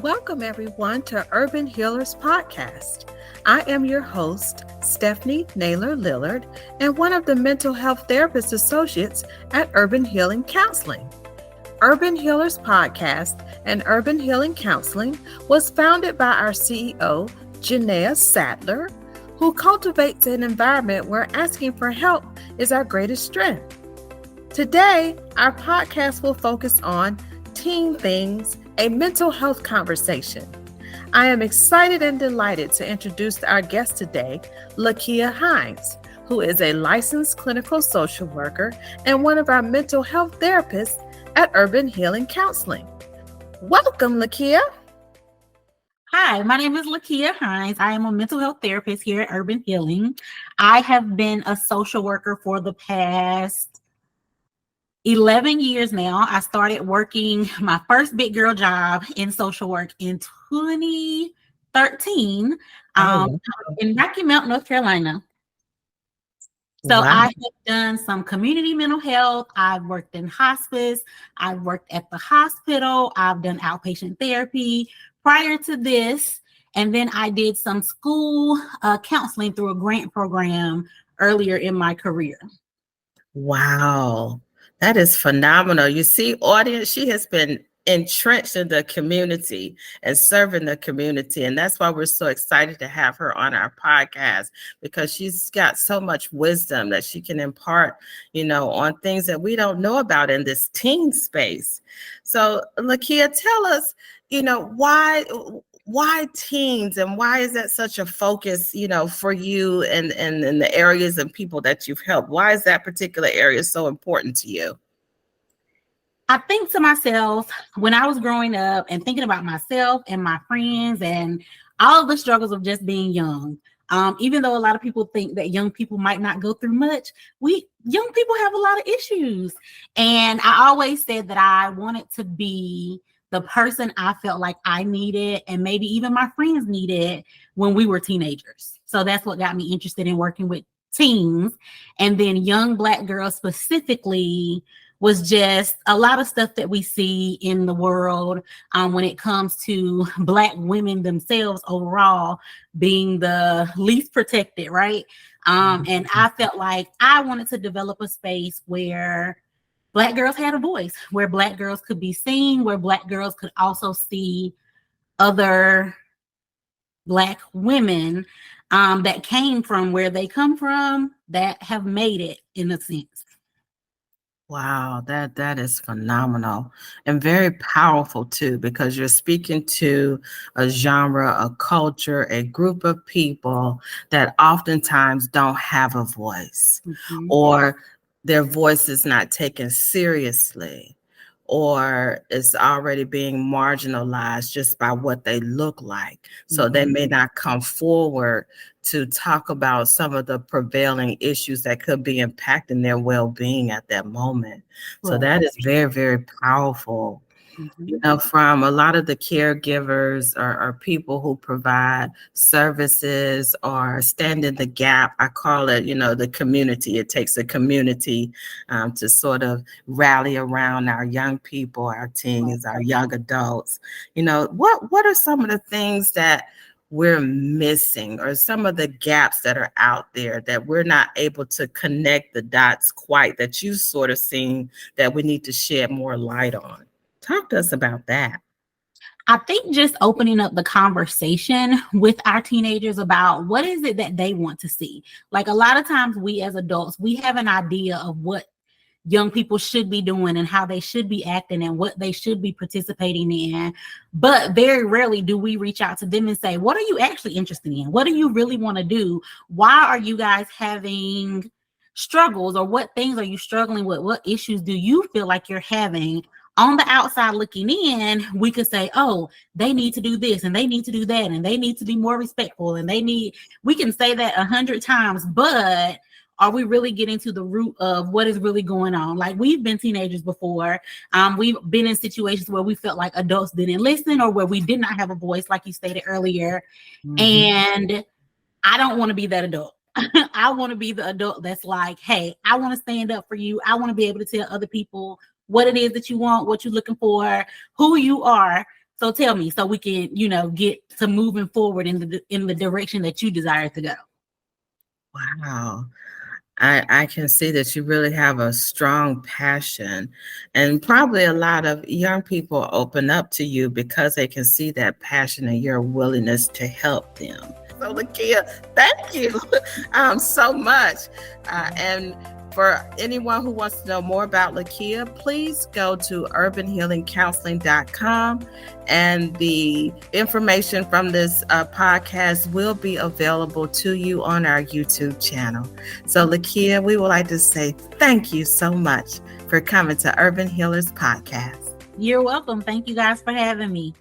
Welcome, everyone, to Urban Healers Podcast. I am your host, Stephanie Naylor Lillard, and one of the mental health therapist associates at Urban Healing Counseling. Urban Healers Podcast and Urban Healing Counseling was founded by our CEO, Janaea Sadler, who cultivates an environment where asking for help is our greatest strength. Today, our podcast will focus on Teen Things, a mental health conversation. I am excited and delighted to introduce our guest today, Lakia Hines, who is a licensed clinical social worker and one of our mental health therapists at Urban Healing Counseling. Welcome, Lakia. Hi, my name is Lakia Hines. I am a mental health therapist here at Urban Healing. I have been a social worker for the past 11 years now. I started working my first big girl job in social work in 2013 in Rocky Mount, North Carolina. So Wow. I have done some community mental health. I've worked in hospice. I've worked at the hospital. I've done outpatient therapy prior to this. And then I did some school counseling through a grant program earlier in my career. Wow. That is phenomenal. You see, audience, she has been entrenched in the community and serving the community. And that's why we're so excited to have her on our podcast, because she's got so much wisdom that she can impart, on things that we don't know about in this teen space. So, Lakia, tell us, why teens, and why is that such a focus, for you and in the areas and people that you've helped? Why is that particular area so important to you? I think to myself, when I was growing up and thinking about myself and my friends and all of the struggles of just being young, even though a lot of people think that young people might not go through much, young people have a lot of issues. And I always said that I wanted to be the person I felt like I needed, and maybe even my friends needed when we were teenagers. So that's what got me interested in working with teens. And then young Black girls specifically was just a lot of stuff that we see in the world when it comes to Black women themselves overall being the least protected, right? And I felt like I wanted to develop a space where Black girls had a voice, where Black girls could be seen, where Black girls could also see other Black women that came from where they come from, that have made it in a sense. Wow, that is phenomenal and very powerful too, because you're speaking to a genre, a culture, a group of people that oftentimes don't have a voice, or their voice is not taken seriously, or it's already being marginalized just by what they look like. So they may not come forward to talk about some of the prevailing issues that could be impacting their well-being at that moment. So that is very, very powerful. From a lot of the caregivers or people who provide services or stand in the gap. I call it, the community. It takes a community to sort of rally around our young people, our teens, our young adults. What are some of the things that we're missing, or some of the gaps that are out there that we're not able to connect the dots quite, that you've sort of seen that we need to shed more light on? Talk to us about that. I think just opening up the conversation with our teenagers about what is it that they want to see. Like, a lot of times we as adults, we have an idea of what young people should be doing and how they should be acting and what they should be participating in. But very rarely do we reach out to them and say, what are you actually interested in? What do you really want to do? Why are you guys having struggles, or what things are you struggling with? What issues do you feel like you're having? On the outside looking in, we could say, oh, they need to do this and they need to do that and they need to be more respectful and we can say that 100 times, but are we really getting to the root of what is really going on? Like, we've been teenagers before. We've been in situations where we felt like adults didn't listen, or where we did not have a voice, like you stated earlier. And I don't want to be that adult. I want to be the adult that's like, hey, I want to stand up for you. I want to be able to tell other people what it is that you want, what you're looking for, who you are, So tell me, so we can, get to moving forward in the direction that you desire to go. Wow. I can see that you really have a strong passion, and probably a lot of young people open up to you because they can see that passion and your willingness to help them. So, Lakia, thank you so much. And for anyone who wants to know more about Lakia, please go to urbanhealingcounseling.com, and the information from this podcast will be available to you on our YouTube channel. So, Lakia, we would like to say thank you so much for coming to Urban Healers Podcast. You're welcome. Thank you guys for having me.